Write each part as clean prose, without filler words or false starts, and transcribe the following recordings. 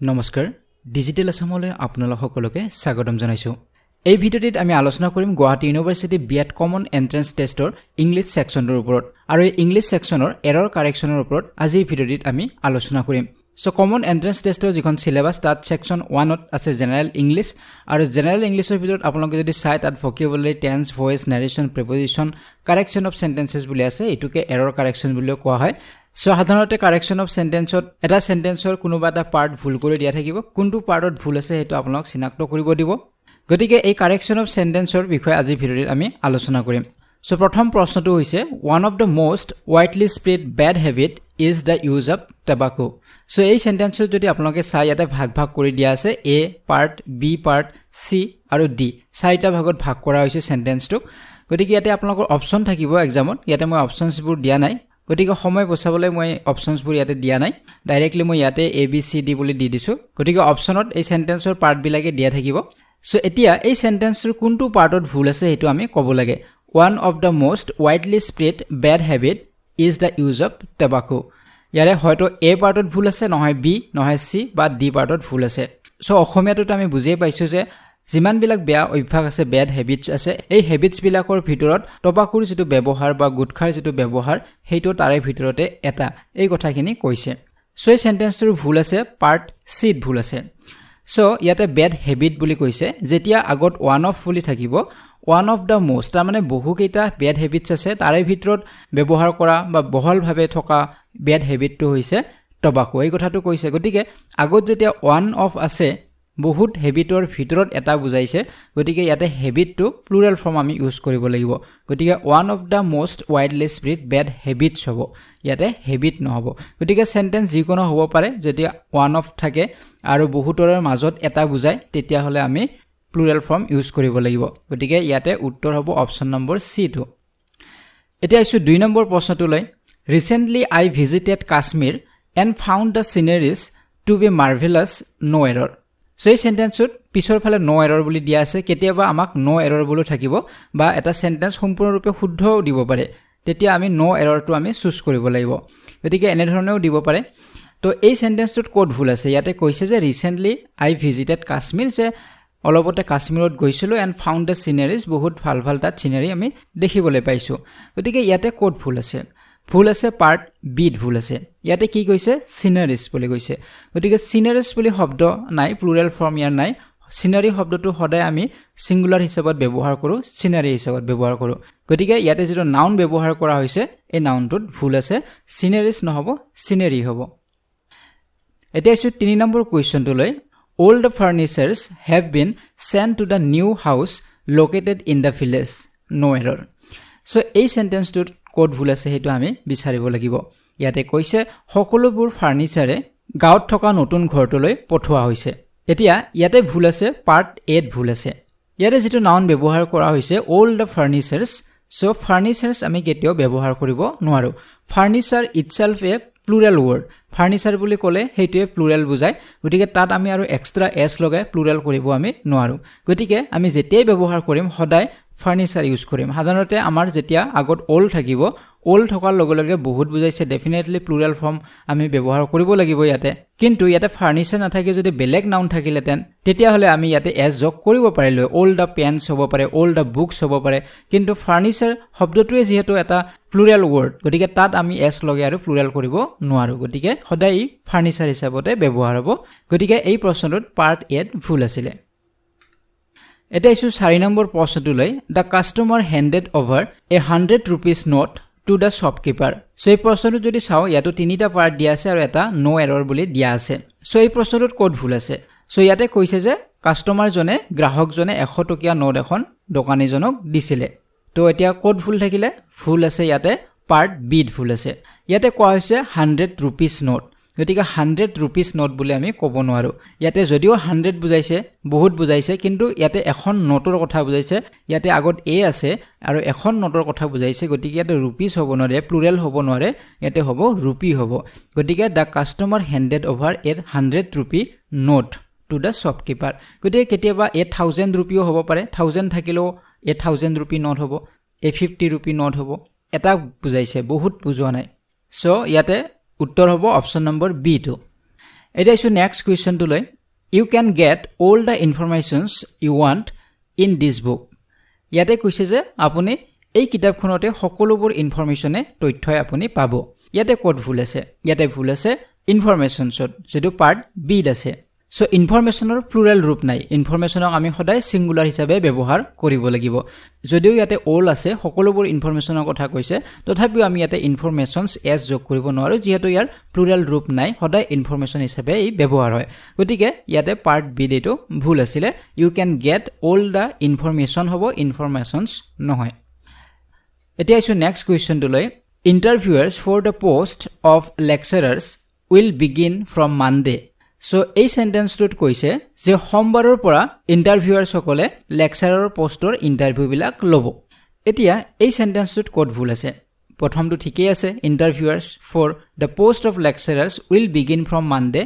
নমস্কাৰ ডিজিটেল আসামলৈ আপোনালোক সকলোকে স্বাগতম জনাইছো এই ভিডিঅ'টিত আমি আলোচনা কৰিম Guwahati university BEd common entrance টেষ্টৰ ইংলিছ সেকশনৰ ওপৰত আৰু এই ইংলিছ সেকশনৰ এৰৰ কাৰেকচনৰ ওপৰত আজি এই ভিডিঅ'টিত আমি আলোচনা কৰিম সো কমন এন্ট্ৰেন্স টেষ্টৰ যিখন সিলেবাস তাত সেকশন 1 ত আছে জেনাৰেল ইংলিছ আৰু জেনাৰেল ইংলিছৰ ভিতৰত আপোনালোকে যদি চাই তাত ভোকেবুলাৰি টেন্স ভয়েস নাৰেশন প্ৰিপজিশন কাৰেকচন অফ সেন্টেন্সেছ বুলি আছে এটুকে এৰৰ কাৰেকচন বুলি কোৱা হয় সো সাধাৰণতে কাৰেকচন অফ সেন্টেন্সত এটা সেন্টেন্সৰ কোনোবা এটা পাৰ্ট ভুল কৰি দিয়া থাকিব কোনটো পাৰ্টত ভুল আছে হেতু আপোনাক চিনাক্ত কৰিব দিব গতিকে এই কাৰেকচন অফ সেন্টেন্সৰ বিষয়ে আজি ভিডিঅ'ত আমি আলোচনা কৰিম সো প্ৰথম প্ৰশ্নটো হৈছে one of the most widely spread bad habit is the use of tobacco so এই সেন্টেন্সত যদি আপোনালোকে চাই ইয়াতে ভাগ কৰি দিয়া আছে a part b part c আৰু d চাৰিটা ভাগত ভাগ কৰা হৈছে সেন্টেন্সটো গতিকে ইয়াতে আপোনালোকৰ অপচন থাকিব এক্সামত ইয়াতে মই অপচনছবোৰ দিয়া নাই গতিকে সময় বচাবলৈ মই অপচনছবোৰ ইয়াতে দিয়া নাই ডাইৰেক্টলি মই ইয়াতে a b c d বুলি দি দিছো গতিকে অপচনত এই সেন্টেন্সৰ পাৰ্ট বিলাকে দিয়া থাকিব সো এতিয়া এই সেন্টেন্সৰ কোনটো পাৰ্টত ভুল আছে হেতু আমি ক'ব লাগে one of the most widely spread bad habit is the use of tobacco ইয়াৰে হয়তো a পাৰ্টত ভুল আছে নহয় b নহয় c বা d পাৰ্টত ভুল আছে সো অসমীয়াটোত আমি বুজিয়ে পাইছো যে যিমান বিলাক বেয়া অভ্যাস আছে বেড হেবিটস আছে এই হেবিটস বিলাকৰ ভিতৰত টবাকুৰ যেটো ব্যৱহাৰ বা গুটখাৰ যেটো ব্যৱহাৰ হেইটো তাৰে ভিতৰতে এটা এই কথাখিনি কৈছে সো এই সেন্টেন্সটোৰ ভুল আছে পাৰ্ট c ত ভুল আছে সো ইয়াতে বেড হেবিট বুলি কৈছে যেতিয়া আগত one of বুলি থাকিব one of the most মানে বহু কেইটা বেড হেবিটস আছে তাৰে ভিতৰত ব্যৱহাৰ কৰা বা বহলভাৱে থকা বেড হেবিটটো হৈছে টবাকো এই কথাটো কৈছে গতিকে আগত যেতিয়া one of আছে বহুত হেবিটৰ ভিতৰত এটা বুজাইছে গতিকে ইয়াতে হেবিটটো প্লুৰাল ফৰ্ম আমি ইউজ কৰিব লাগিব গতিকে one of the most widely spread bad habits হ'ব ইয়াতে হেবিট নহব গতিকে সেন্টেন্স যিকোনো হ'ব পাৰে যেতিয়া one of থাকে আৰু বহুতৰৰ মাজত এটা বুজায় তেতিয়া হলে আমি প্লুৰাল ফৰ্ম ইউজ কৰিব লাগিব গতিকে ইয়াতে উত্তৰ হ'ব অপচন নম্বৰ সি টো এতিয়া আইছো 2 number প্ৰশ্নটোলৈ Recently I visited Kashmir and found the sceneries to be marvelous no error so এই সেন্টেন্সত পিছৰ ফালে নো এৰৰ বুলি দিয়া আছে কেতিয়াবা আমাক নো এৰৰ বুলি থাকিব বা এটা সেন্টেন্স সম্পূৰ্ণৰূপে শুদ্ধও দিব পাৰে তেতিয়া আমি নো এৰৰটো আমি চুজ কৰিব লাগিব গতিকে এনে ধৰণেও দিব পাৰে তো এই সেন্টেন্সটোত কোড ভুল আছে ইয়াতে কৈছে যে ৰিসেন্টলি আই ভিজিটেড কাশ্মীৰ যে অলপতে কাশ্মীৰত গৈছিলো এন্ড ফাউন্ড দ্য সিনাৰিজ বহুত ভাল ভাল তাত সিনাৰি আমি দেখিবলৈ পাইছো গতিকে ইয়াতে কোড ভুল আছে ভুল আছে পাৰ্ট বি ভুল আছে ইয়াতে কি কৈছে সিনাৰিজ বুলি কৈছে গতিকে সিনাৰিজ বুলি শব্দ নাই প্লুৰাল ফৰ্ম ইয়াৰ নাই সিনাৰি শব্দটো সদায় আমি সিঙ্গুলাৰ হিচাপত ব্যৱহাৰ কৰো সিনাৰি হিচাপত ব্যৱহাৰ কৰো গতিকে ইয়াতে যেটো নাউন ব্যৱহাৰ কৰা হৈছে এই নাউনটোত ভুল আছে সিনাৰিজ নহব সিনাৰি হ'ব এতিয়া আছে 3 number কোৱেশ্চনটোলৈ All the furnitures have been sent to the new house located in the village no error so এই সেন্টেন্সটোত কোড ভুল আছে হেতু আমি বিচাৰিব লাগিব ইয়াতে কৈছে সকলোবোৰ ফাৰ্নিচাৰে গাঁৱত থকা নতুন ঘৰটোলৈ পঠোৱা হৈছে এতিয়া ইয়াতে ভুল আছে পাৰ্ট এ ভুল আছে ইয়াতে যেটো নাউন ব্যৱহাৰ কৰা হৈছে all the furnitures so furnitures আমি কেতিয়াও ব্যৱহাৰ কৰিব নোৱাৰো furniture itself a plural word furniture বুলি ক'লে হেইটোৱে প্লুৰাল বুজায় গতিকে তাত আমি আৰু এক্সট্ৰা s লগাই প্লুৰাল কৰিব আমি নোৱাৰো গতিকে আমি যেতিয়াই ব্যৱহাৰ কৰিম সদায় ফাৰ্নিচাৰ ইউজ কৰিম সাধাৰণতে আমাৰ যেতিয়া আগত all থাকিব all থকাৰ লগে লগে বহুত বুজাইছে ডেফিনেটলি প্লুৰাল ফৰ্ম আমি ব্যৱহাৰ কৰিব লাগিব ইয়াতে কিন্তু ইয়াতে ফাৰ্নিচাৰ নাথাকে যদি বেলেগ নাউন থাকিলেতেন তেতিয়া হলে আমি ইয়াতে s যোগ কৰিব পাৰিলো all the pens হ'ব পাৰে all the books হ'ব পাৰে কিন্তু ফাৰ্নিচাৰ শব্দটোৱে যেহেতু এটা প্লুৰাল ৱৰ্ড গতিকে তাত আমি s লগাই আৰু প্লুৰাল কৰিব নোৱাৰো গতিকে সদায় ফাৰ্নিচাৰ হিচাপতে ব্যৱহাৰ হ'ব গতিকে এই প্ৰশ্নটোত পাৰ্ট এ ভুল আছিল এটা ইছু 4 নম্বৰ প্ৰশ্নটোলৈ the customer handed over a 100 rupees note to the shopkeeper so এই প্ৰশ্নটো যদি চাও ইয়াতো তিনিটা পাৰ্ট দিয়া আছে আৰু এটা নো এৰৰ বুলি দিয়া আছে সো এই প্ৰশ্নটোত কোড ভুল আছে সো ইয়াতে কৈছে যে কাস্টমাৰ জনে গ্ৰাহক জনে 100 টকীয়া নোট এখন দোকানীজনক দিছিলে তো এতিয়া কোড ভুল থাকিলে ভুল আছে ইয়াতে পাৰ্ট বি ভুল আছে ইয়াতে কোৱা হৈছে 100 rupees note গতিকে 100 rupees নোট বুলি আমি ক'ব নোৱাৰো ইয়াতে যদিও 100 বুজাইছে বহুত বুজাইছে কিন্তু ইয়াতে এখন নোটৰ কথা বুজাইছে ইয়াতে আগত এ আছে আৰু এখন নোটৰ কথা বুজাইছে গতিকে ইয়াতে rupees হ'ব নোৱাৰে প্লুৰাল হ'ব নোৱাৰে ইয়াতে হ'ব rupee হ'ব গতিকে the customer handed over a 100 rupee note to the shopkeeper গতিকে কেতিয়াবা 1000 rupees হ'ব পাৰে 1000 থাকিলেও 1000 rupee নোট হ'ব 50 rupee নোট হ'ব এটা বুজাইছে বহুত বুজোৱা নাই সো ইয়াতে উত্তৰ হ'ব অপচন নম্বৰ বি টো এটা ইছু নেক্সট কুৱেশ্যনটো লৈ you can get all the informations you want in this book ইয়াতে কৈছে যে আপুনি এই কিতাপখনতে সকলোবোৰ ইনফৰমেশ্যনে তথ্যই আপুনি পাব ইয়াতে কোড ভুল আছে ইয়াতে ভুল আছে ইনফৰমেশ্যনছত যেটো পাৰ্ট বি আছে সো ইনফৰমেশ্যনৰ প্লুৰাল ৰূপ নাই ইনফৰমেশ্যনক আমি সদায় সিঙ্গুলাৰ হিচাপে ব্যৱহাৰ কৰিব লাগিব যদিও ইয়াতে অল আছে সকলোবোৰ ইনফৰমেশ্যনৰ কথা কৈছে তথাপিও আমি ইয়াতে ইনফৰমেশ্যনছ এস যোগ কৰিব নোৱাৰো যেহেতু ইয়াৰ প্লুৰাল ৰূপ নাই সদায় ইনফৰমেশ্যন হিচাপে এই ব্যৱহাৰ হয় গতিকে ইয়াতে পাৰ্ট বি দেটো ভুল আছিল you can get all the information হ'ব ইনফৰমেশ্যনছ নহয় এতিয়া আইছো নেক্সট কুৱেশ্যনটো লৈ interviewers for the post of lecturers will begin from Monday so এই সেন্টেন্সটোত কৈছে যে সোমবাৰৰ পৰা ইন্টাৰভিউয়াৰ্স সকলে লেকচাৰৰ পোষ্টৰ ইন্টাৰভিউ বিলাক ল'ব এতিয়া এই সেন্টেন্সটোত কোড ভুল আছে প্ৰথমটো ঠিকই আছে interviewers for the post of lecturers will begin from Monday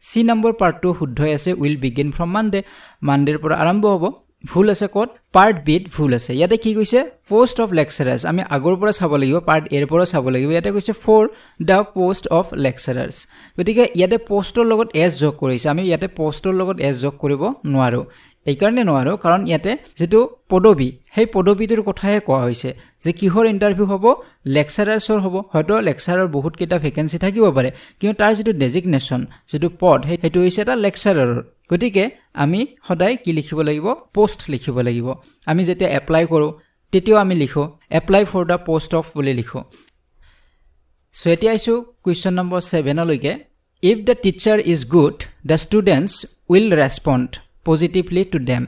C number পাৰ্টটো শুদ্ধ আছে উইল বিগিন ফ্ৰম মানডে মানডেৰ পৰা আৰম্ভ হ'ব ভুল আছে কোড পাৰ্ট বিত ভুল আছে ইয়াতে কি কৈছে পোষ্ট অফ লেকচাৰাৰ্স আমি আগৰ পৰা চাব লাগিব পাৰ্ট এৰ পৰা চাব লাগিব ইয়াতে কৈছে ফৰ দা পোষ্ট অফ লেকচাৰাৰ্স গতিকে ইয়াতে পোষ্টৰ লগত এস যোগ কৰিছে আমি ইয়াতে পোষ্টৰ লগত এস যোগ কৰিব নোৱাৰো এই কাৰণে নোৱাৰো কাৰণ ইয়াতে যেটো পদবী সেই পদবীটোৰ কথাহে কোৱা হৈছে যে কিহৰ ইন্টাৰভিউ হ'ব লেকচাৰাৰ্সৰ হ'ব হয়তো লেকচাৰৰ বহুত কেইটা ভ্যাকেন্সি থাকিব পাৰে কিন্তু তাৰ যেটো ডেজিগনেশন যেটো পদ সেইটো হৈছে এটা লেকচাৰাৰৰ গতিকে আমি সদায় কি লিখিব লাগিব পোষ্ট লিখিব লাগিব আমি যেতিয়া এপ্লাই কৰো তেতিয়াও আমি লিখো apply for the post of বুলি লিখো সো এতিয়া আইছো কোৱেশ্চন নম্বৰ 7 লৈকে if the teacher is good the students will respond positively to them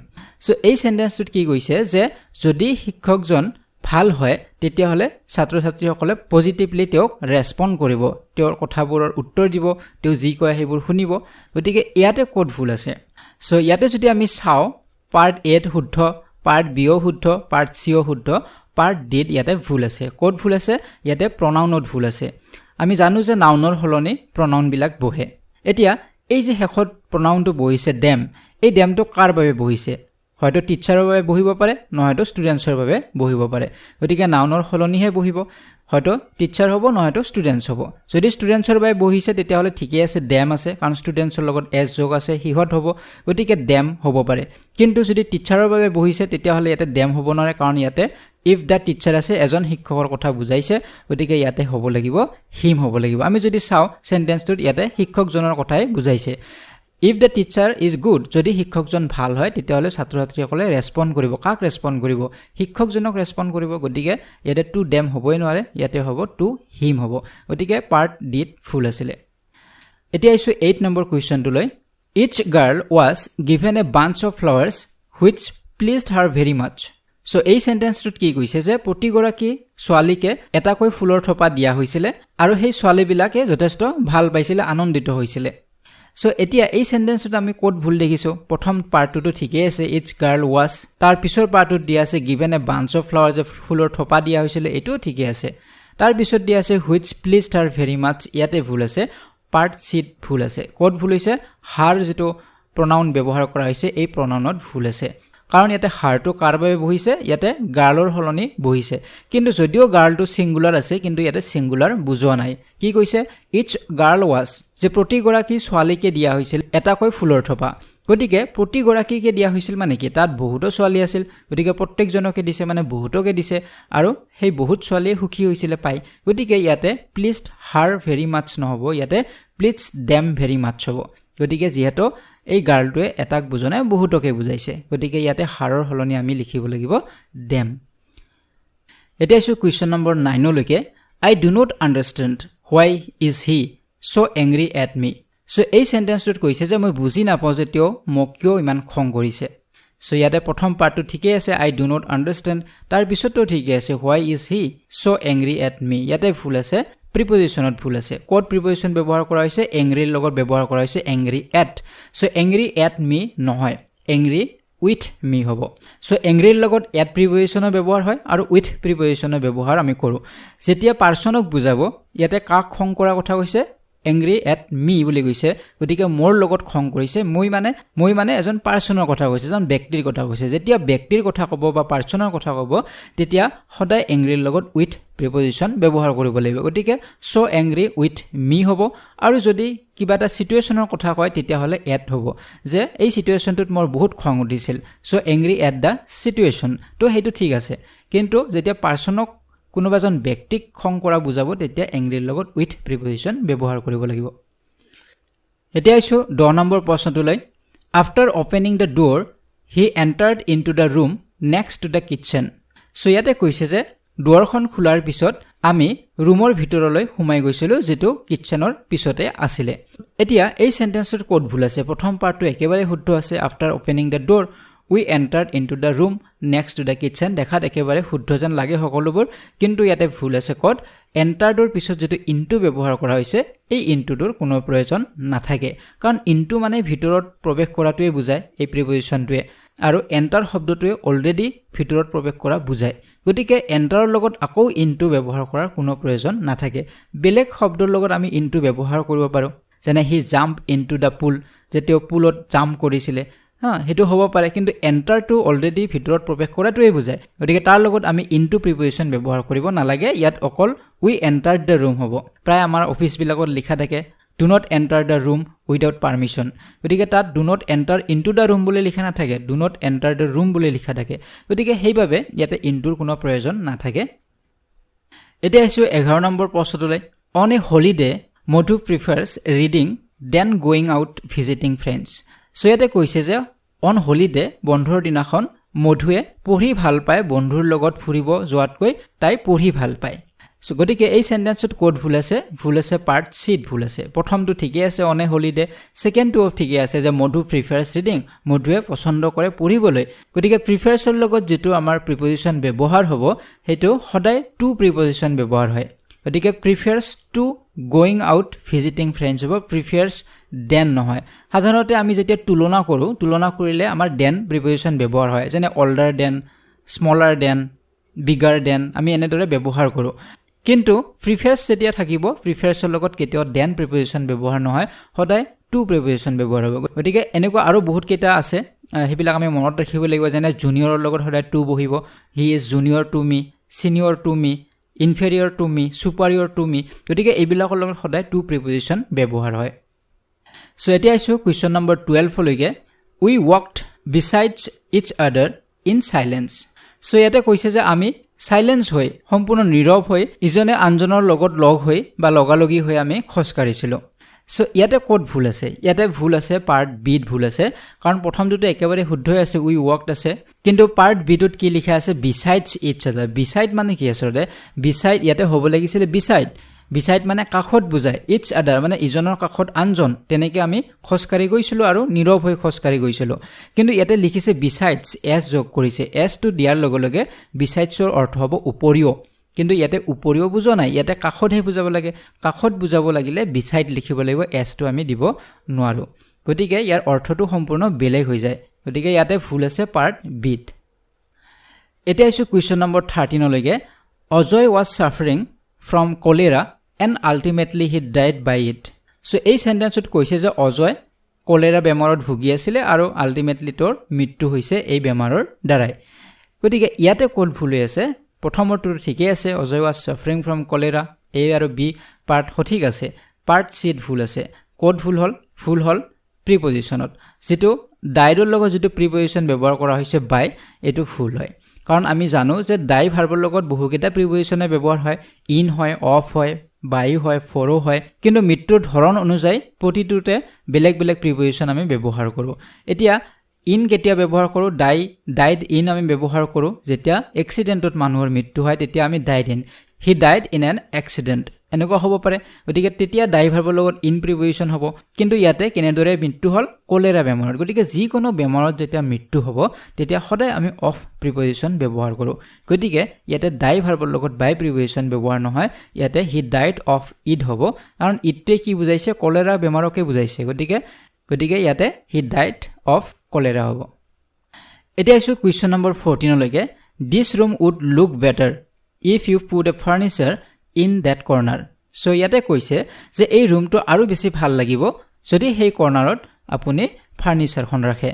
so এই সেন্টেন্সটোত কি কৈছে যে যদি শিক্ষকজন ভাল হয় তেতিয়া হলে ছাত্ৰ ছাত্ৰীসকলে পজিটিভলি তেওঁক ৰেসপন্ড কৰিব তেওঁৰ কথাবোৰৰ উত্তৰ দিব তেওঁ যি কয় সেইবোৰ শুনিব গতিকে ইয়াতে কোড ভুল আছে সো ইয়াতে যদি আমি চাও পাৰ্ট এ শুদ্ধ পাৰ্ট বি ও শুদ্ধ পাৰ্ট সি ও শুদ্ধ পাৰ্ট ডি ইয়াতে ভুল আছে কোড ভুল আছে ইয়াতে প্ৰনাউনত ভুল আছে আমি জানো যে নাউনৰ হলনি প্ৰনাউন বিলাক বহে এতিয়া এই যে হেখত প্ৰনাউনটো বহিছে দেম এই দেমটো কাৰ বাবে বহিছে হয়তো টিচাৰৰ বাবে বহিব পাৰে নহয়তো ষ্টুডেন্টছৰ বাবে বহিব পাৰে গতিকে নাউনৰ হলনিহে বহিব হয়তো টিচাৰ হ'ব নহয়তো ষ্টুডেন্টছ হ'ব যদি ষ্টুডেন্টছৰ বাবে বহিছে তেতিয়া হলে ঠিকই আছে দেম আছে কাৰণ ষ্টুডেন্টছৰ লগত এস যোগ আছে হিহত হ'ব গতিকে দেম হ'ব পাৰে কিন্তু যদি টিচাৰৰ বাবে বহিছে তেতিয়া হলে ইয়াতে দেম হ'ব নোৱাৰে কাৰণ ইয়াতে ইফ দা টিচাৰ আছে এজন শিক্ষকৰ কথা বুজাইছে গতিকে ইয়াতে হ'ব লাগিব হিম হ'ব লাগিব আমি যদি চাও সেন্টেন্সটোত ইয়াতে শিক্ষকজনৰ কথাই বুজাইছে if the teacher is good যদি শিক্ষকজন ভাল হয় তেতিয়া হলে ছাত্ৰ ছাত্ৰীসকলে ৰেসপন্ড কৰিব কাক ৰেসপন্ড কৰিব শিক্ষকজনক ৰেসপন্ড কৰিব গতিকে ইয়াতে টু দেম হ'বই নোৱাৰে ইয়াতে হ'ব টু হিম হ'ব গতিকে পাৰ্ট ডিত ফুল আছিল এতিয়া আইছো 8 নম্বৰ কুৱেশ্যনটো লৈ each girl was given a bunch of flowers which pleased her very much so এই সেন্টেন্সটোত কি কৈছে যে প্ৰতিগৰাকী ছোৱালীকে এটাকৈ ফুলৰ থপা দিয়া হৈছিল আৰু সেই ছোৱালীবিলাকে যথেষ্ট ভাল পাইছিল আনন্দিত হৈছিল সো এতিয়া এই সেন্টেন্সটোত আমি কোড ভুল দেখিছো প্ৰথম পাৰ্টটো ঠিকই আছে ইচ গাৰ্ল ওয়াজ তাৰ পিছৰ পাৰ্টত দিয়া আছে গিভেন এ বাঞ্চ অফ ফ্লাৱাৰ্স যে ফুলৰ থপা দিয়া হৈছিল এটো ঠিকই আছে তাৰ পিছত দিয়া আছে হুইচ প্লিজড হাৰ ভেৰি মাচ ইয়াতে ভুল আছে পাৰ্ট সিত ভুল আছে কোড ভুল হৈছে হাৰ যেটো প্ৰনাউন ব্যৱহাৰ কৰা হৈছে এই প্ৰনাউনত ভুল আছে কাৰণ ইয়াতে হাৰটো কাৰ বাবে বহিছে ইয়াতে গাৰ্লৰ হলনি বহিছে কিন্তু যদিও গাৰ্লটো সিঙ্গুলাৰ আছে কিন্তু ইয়াতে সিঙ্গুলাৰ বুজোৱা নাই কি কৈছে ইচ গাৰ্ল ওয়াজ যে প্ৰতিগৰাকী ছোৱালীকে দিয়া হৈছিল এটাকৈ ফুলৰ থপা গতিকে প্ৰতিগৰাকীকে দিয়া হৈছিল মানে কি তাত বহুতো ছোৱালী আছিল গতিকে প্ৰত্যেকজনকে দিছে মানে বহুতকে দিছে আৰু সেই বহুত ছোৱালীয়ে সুখী হৈছিল পাই গতিকে ইয়াতে প্লিজড হাৰ ভেৰি মাচ নহব ইয়াতে প্লিজড দেম ভেৰি মাচ হ'ব গতিকে যেহেতু এই গাৰ্লটোৱে এটাক বুজনাই বহুতকে বুজাইছে গতিকে ইয়াতে হাৰৰ হলনি আমি লিখিব লাগিব দেম এটা আছে কোৱেশ্চন নম্বৰ 9 লৈকে I do not understand why is he so angry at me so এই সেন্টেন্সটোত কৈছে যে মই বুজি নাপাওঁ যে তেওঁ মোক কিয় ইমান খং কৰিছে সো ইয়াতে প্ৰথম পাৰ্টটো ঠিকই আছে আই ডু নট আন্ডাৰষ্টেণ্ড তাৰ পিছতো ঠিকই আছে why is he so angry at me ইয়াতে ভুল আছে প্ৰিপজিশনত ভুল আছে কোড প্ৰিপজিশন ব্যৱহাৰ কৰা হৈছে এংগ্ৰিৰ লগত ব্যৱহাৰ কৰা হৈছে angry at so angry at মি নহয় এংগ্ৰি উইথ মি হ'ব সো এংগ্ৰিৰ লগত এট প্ৰিপজিশনৰ ব্যৱহাৰ হয় আৰু উইথ প্ৰিপজিশনৰ ব্যৱহাৰ আমি কৰো যেতিয়া পাৰ্সনক বুজাব ইয়াতে কাক খং কৰা কথা কৈছে এংগ্ৰি এট মি বুলি কৈছে গতিকে মোৰ লগত খং কৰিছে মই মানে এজন পাৰ্সনৰ কথা কৈছে এজন ব্যক্তিৰ কথা কৈছে যেতিয়া ব্যক্তিৰ কথা ক'ব বা পাৰ্সনৰ কথা ক'ব তেতিয়া সদায় এংগ্ৰিৰ লগত উইথ প্ৰিপজিশন ব্যৱহাৰ কৰিব লাগিব গতিকে সো এংগ্ৰি উইথ মি হ'ব আৰু যদি কিবা এটা সিচুৱেচনৰ কথা কয় তেতিয়া হলে এট হ'ব যে এই সিচুৱেচনটোত মোৰ বহুত খং উঠিছিল so angry at the situation তো হেতু ঠিক আছে কিন্তু যেতিয়া পাৰ্সনক কোনোবাজন ব্যক্তিক খং কৰা বুজাব তেতিয়া এংগ্ৰিৰ লগত উইথ প্ৰিপজিশন ব্যৱহাৰ কৰিব লাগিব এতিয়া আইছো 10 নম্বৰ প্ৰশ্নটোলৈ after opening the door he entered into the room next to the kitchen so ইয়াতে কৈছে যে দুৱাৰখন খোলাৰ পিছত আমি ৰুমৰ ভিতৰলৈ সোমাই গৈছিলো যেটো কিচেনৰ পিছতে আছিল এতিয়া এই সেন্টেন্সৰ কোড ভুল আছে প্ৰথম পাৰ্টটো একেবাৰে শুদ্ধ আছে after opening the ডোৰ we entered into the room next to the kitchen দেখাত একেবাৰে শুদ্ধ যেন লাগে সকলোবোৰ কিন্তু ইয়াতে ভুল আছে কোড এন্টাৰডৰ পিছত যেটো ইনটু ব্যৱহাৰ কৰা হৈছে এই ইনটুটোৰ কোনো প্ৰয়োজন নাথাকে কাৰণ ইনটু মানে ভিতৰত প্ৰৱেশ কৰাটোৱে বুজায় এই প্ৰিপজিশনটোৱে আৰু এন্টাৰ শব্দটোৱে অলৰেডি ভিতৰত প্ৰৱেশ কৰা বুজায় গতিকে এন্টাৰৰ লগত আকৌ ইনটু ব্যৱহাৰ কৰাৰ কোনো প্ৰয়োজন নাথাকে বেলেগ শব্দৰ লগত আমি ইনটু ব্যৱহাৰ কৰিব পাৰো যেনে হি জাম্প ইনটু দা পুল যেতিয়া পুলত জাম্প কৰিছিল হেতু হ'ব পাৰে কিন্তু এন্টাৰটো অলৰেডি ভিতৰত প্ৰৱেশ কৰাটোৱে বুজায় গতিকে তাৰ লগত আমি ইনটু প্ৰিপজিশন ব্যৱহাৰ কৰিব নালাগে ইয়াত অকল উই এন্টাৰ্ড দ্য ৰুম হ'ব প্ৰায় আমাৰ অফিস বিলাকত লিখা থাকে do not enter the room without permission গতিকে তাত do not enter into the room বুলি লিখা নাথাকে do not enter the room বুলি লিখা থাকে গতিকে সেইভাবে ইয়াতে ইনটুৰ কোনো প্ৰয়োজন নাথাকে এতিয়া আইছো 11 নম্বৰ প্ৰশ্নটোলৈ on a holiday Madhu prefers reading than going out visiting friends so ইয়াতে কৈছে যে অন হলিডে বন্ধৰ দিনাখন মধুৱে পঢ়ি ভাল পায় বন্ধুৰ লগত ফুৰিব যোৱাতকৈ তাই পঢ়ি ভাল পায় সো গতিকে এই সেন্টেন্সত কোড ভুল আছে পাৰ্ট সিট ভুল আছে প্ৰথমটো ঠিকে আছে অন এ হলিডে সেকেন্ডটো ঠিকে আছে যে মধু প্ৰিফাৰ্স ৰিডিং মধুৱে পছন্দ কৰে পঢ়িবলৈ গতিকে প্ৰিফাৰ্সৰ লগত যেটো আমাৰ প্ৰিপজিশন ব্যৱহাৰ হ'ব হেতু সদায় টু প্ৰিপজিশন ব্যৱহাৰ হয় গতিকে prefers to going out visiting friends হ'ব প্ৰিফাৰ্স দেন নহয় সাধাৰণতে আমি যেতিয়া তুলনা কৰিলে আমাৰ দেন প্ৰিপজিশন ব্যৱহাৰ হয় যেনে older than smaller than bigger than আমি এনেদৰে ব্যৱহাৰ কৰো কিন্তু প্ৰিফাৰ্স যেতিয়া থাকিব প্ৰিফাৰ্সৰ লগত কেতিয়াও দেন প্ৰিপজিশন ব্যৱহাৰ নহয় সদায় টু প্ৰিপজিশন ব্যৱহাৰ হ'ব গতিকে এনেকুৱা আৰু বহুত কেইটা আছে হেবিলাক আমি মনত ৰাখিব লাগিব যেনে জুনিয়ৰৰ লগত সদায় টু বহিব he is junior to me senior to me inferior to me superior to me গতিকে এইবিলাকৰ লগত সদায় টু প্ৰিপজিশন ব্যৱহাৰ হয় সো এতিয়া আইছো কোৱেশ্চন নম্বৰ 12 লৈকে we walked besides each other in silence so ইয়াতে কৈছে যে আমি সাইলেন্স হৈ সম্পূৰ্ণ নীৰৱ হৈ ইজনে আনজনৰ লগত লগ হৈ বা লগালগি হৈ আমি খোজকাঢ়িছিলো সো ইয়াতে কোড ভুল আছে পাৰ্ট বি ত ভুল আছে কাৰণ প্ৰথমটোতে একেবাৰে শুদ্ধ আছে উই ওয়াকড আছে কিন্তু পাৰ্ট বি টোত কি লিখা আছে বিসাইডছ ইচ আদাৰ বিসাইড মানে কি আছে বিসাইড ইয়াতে হ'ব লাগিছিল বিসাইড মানে কাখত বুজায় ইচ আদাৰ মানে ইজনৰ কাখত আনজন তেনেকে আমি খোজকাঢ়ি গৈছিলো আৰু নীৰৱ হৈ খোজকাঢ়ি গৈছিলো কিন্তু ইয়াতে লিখিছে বিসাইডছ এস যোগ কৰিছে এস টো দিয়াৰ লগে লগে বিসাইডছৰ অৰ্থ হ'ব উপৰিও কিন্তু ইয়াতে উপৰিও বুজা নাই ইয়াতে কাখতহে বুজাব লাগে কাখত বুজাব লাগিলে বিসাইড লিখিব লাগিব এস টো আমি দিব নোৱাৰো গতিকে ইয়াৰ অৰ্থটো সম্পূৰ্ণ বেলেগ হৈ যায় গতিকে ইয়াতে ভুল আছে পাৰ্ট বি ত এতিয়া আইছো কোৱেশ্চন নম্বৰ 13 লৈকে Ajay was suffering from cholera and ultimately he died by it so এই সেন্টেন্সত কৈছে যে অজয় কলেৰা বেমাৰত ভুগি আছিল আৰু আল্টিমেটলি তোৰ মৃত্যু হৈছে এই বেমাৰৰ দ্বাৰাই গতিকে ইয়াতে কোড ভুল আছে প্ৰথমটো ঠিকে আছে Ajay was suffering from cholera এ আৰু বি পাৰ্ট সঠিক আছে পাৰ্ট সি ভুল আছে কোড ভুল হল প্ৰিপজিশনত যেটো ডাইৰ লগত যেটো প্ৰিপজিশন ব্যৱহাৰ কৰা হৈছে বাই এটো ভুল হয় কাৰণ আমি জানো যে ডাই ভাৰ্বৰ লগত বহুকেইটা প্ৰিপজিশনে ব্যৱহাৰ হয় ইন হয় অফ হয় বাই হয় ফৰো হয় কিন্তু মৃত্যুৰ ধৰণ অনুযায়ী প্ৰতিটোতে বেলেগ প্ৰিপজিশন আমি ব্যৱহাৰ কৰো এতিয়া ইন কেতিয়া ব্যৱহাৰ কৰো ডাইড ইন আমি ব্যৱহাৰ কৰো যেতিয়া এক্সিডেন্টত মানুহৰ মৃত্যু হয় তেতিয়া আমি died in he died in an accident এনেকুৱা হ'ব পাৰে গতিকে তেতিয়া ডাই ভাৰ্বৰ লগত ইন প্ৰিপজিশন হ'ব কিন্তু ইয়াতে কেনেদৰে মৃত্যু হল কলেৰা বেমাৰত গতিকে যি কোনো বেমাৰত যেতিয়া মৃত্যু হ'ব তেতিয়া সদায় আমি অফ প্ৰিপজিশন ব্যৱহাৰ কৰো গতিকে ইয়াতে ডাই ভাৰ্বৰ লগত বাই প্ৰিপজিশন ব্যৱহাৰ নহয় ইয়াতে হি ডাইড অফ ইট হ'ব কাৰণ ইটে কি বুজাইছে কলেৰা বেমাৰকে বুজাইছে গতিকে ইয়াতে হি ডাইড অফ কলেৰা হ'ব এতিয়া আইছো কোৱেশ্চন নম্বৰ 14 লৈকে this room would look better if you put a furniture in that corner so ইয়াতে কৈছে যে এই ৰুমটো আৰু বেছি ভাল লাগিব যদি সেই কৰ্নাৰত আপুনি ফাৰ্নিচাৰখন ৰাখে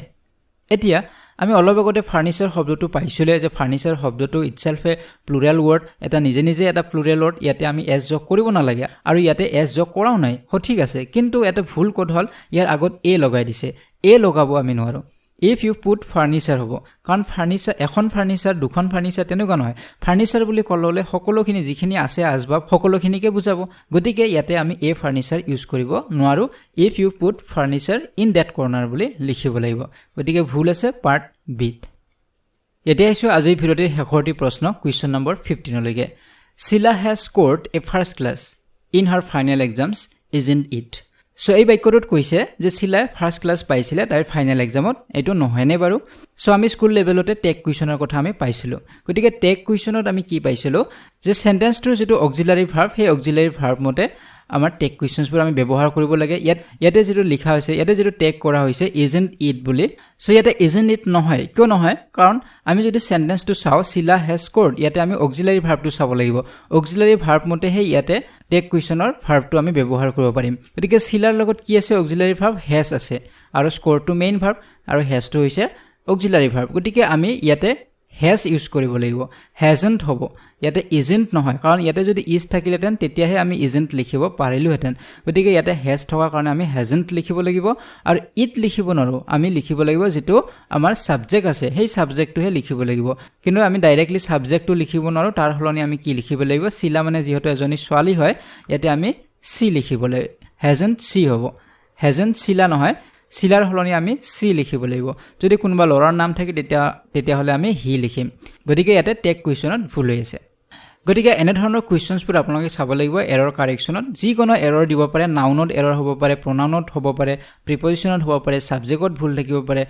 এতিয়া আমি অলপ আগতে ফাৰ্নিচাৰ শব্দটো পাইছিলে যে ফাৰ্নিচাৰ শব্দটো ইটসেলফে প্লুৰাল ৱৰ্ড এটা নিজে নিজে এটা প্লুৰাল ৱৰ্ড ইয়াতে আমি এছ যোগ কৰিব নালাগে আৰু ইয়াতে এছ যোগ কৰাও নাই ঠিক আছে কিন্তু এটা ভুল কোড হল ইয়াৰ আগত এ লগাই দিছে এ লগাব আমি নোৱাৰো if you put furniture হ'ব কাৰণ ফাৰ্নিচাৰ এখন ফাৰ্নিচাৰ দুখন ফাৰ্নিচাৰ তেনেকুৱা নহয় ফাৰ্নিচাৰ বুলি ক'লে সকলোখিনি যিখিনি আছে আসবাব সকলোখিনিকে বুজাব গতিকে ইয়াতে আমি এ ফাৰ্নিচাৰ ইউজ কৰিব নোৱাৰো if you put furniture in that corner বুলি লিখিব লাগিব গতিকে ভুল আছে পাৰ্ট বি এতিয়া আহিছো আজিৰ ভিডিঅ'ৰ শেষৰটি প্ৰশ্ন কুৱেশ্যন নম্বৰ 15 লৈকে Sheila has scored a first class in her final exams isn't it so এই বাক্যটোত কৈছে যে শিলাই ফাৰ্স্ট ক্লাস পাইছিলে তাইৰ ফাইনাল এক্সামত এটো নহয়নে বাৰু সো আমি স্কুল লেভেলতে টেক কুৱেশ্যনৰ কথা আমি পাইছিলো গতিকে টেক কুৱেশ্যনত আমি কি পাইছিলো যে সেন্টেন্সটোৰ যেটো অক্সিলাৰি ভাৰ্ব সেই অক্সিলাৰি ভাৰ্ব মতে আমাৰ টেক কুৱেশ্যনছবোৰ আমি ব্যৱহাৰ কৰিব লাগে ইয়াতে যেটো লিখা হৈছে ইয়াতে যেটো টেক কৰা হৈছে isn't it বুলি সো ইয়াতে isn't it নহয় কিয় নহয় কাৰণ আমি যদি সেন্টেন্সটো চাও Sheila has scored ইয়াতে আমি অক্সিলাৰি ভাৰ্বটো চাব লাগিব অক্সিলাৰি ভাৰ্ব মতে হে ইয়াতে টেক কুৱেশ্যনৰ ভাৰ্বটো আমি ব্যৱহাৰ কৰিব পাৰিম গতিকে Sheilaৰ লগত কি আছে অক্সিলাৰি ভাৰ্ব has আছে আৰু স্কোৰটো মেইন ভাৰ্ব আৰু hasটো হৈছে অক্সিলাৰি ভাৰ্ব গতিকে আমি ইয়াতে has ইউজ কৰিব লাগিব hasn't হ'ব ইয়াতে isn't নহয় কাৰণ ইয়াতে যদি is থাকিলেতেন তেতিয়াহে আমি isn't লিখিব পাৰিলোহেতেন গতিকে ইয়াতে has থকাৰ কাৰণে আমি hasn't লিখিব লাগিব আৰু it লিখিব নোৱাৰো আমি লিখিব লাগিব যেটো আমাৰ সাবজেক্ট আছে সেই সাবজেক্টটোহে লিখিব লাগিব কিন্তু আমি ডাইৰেক্টলি সাবজেক্টটো লিখিব নোৱাৰো তাৰ হলনি আমি কি লিখিব লাগিব Sheila মানে যেহেতু এজনী ছোৱালী হয় ইয়াতে আমি she লিখিব লাগিব hasn't she হ'ব hasn't Sheila নহয় Sheilaৰ হলনি আমি সি লিখিব লাগিব যদি কোনোবা লৰাৰ নাম থাকে তেতিয়া হলে আমি হি লিখিম গতিকে ইয়াতে টেক কুৱেশ্যনত ভুল হৈ আছে গতিকে এনে ধৰণৰ কুৱেশ্যনছবোৰ আপোনালোকে চাব লাগিব এৰৰ কাৰেকচনত যি কোনো এৰৰ দিব পাৰে নাউনত এৰৰ হ'ব পাৰে প্ৰনাউনত হ'ব পাৰে প্ৰিপজিচনত হ'ব পাৰে সাবজেক্টত ভুল থাকিব পাৰে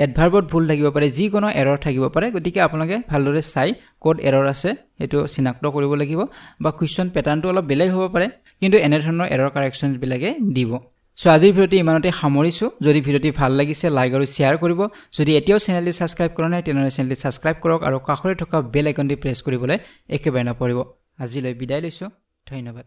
এডভাৰ্বত ভুল থাকিব পাৰে যি কোনো এৰৰ থাকিব পাৰে গতিকে আপোনালোকে ভালদৰে চাই কোড এৰৰ আছে এটো চিনাক্ত কৰিব লাগিব বা কুৱেশ্যন প্যাটাৰ্নটো অলপ বেলেগ হ'ব পাৰে কিন্তু এনে ধৰণৰ এৰৰ কাৰেকচনছ বিলাকে দিব সো আজিৰ ভিডিওটি ইমানতে সামৰিছো যদি ভিডিওটি ভাল লাগিছে লাইক আৰু শেয়াৰ কৰিব যদি এতিয়াও চেনেলটি সাবস্ক্ৰাইব কৰা নাই তেনে চেনেলটি সাবস্ক্ৰাইব কৰক আৰু কাষৰে থকা বেল আইকনটি প্ৰেছ কৰিবলৈ একেবাৰে নপৰিব আজিলৈ বিদায় লৈছো ধন্যবাদ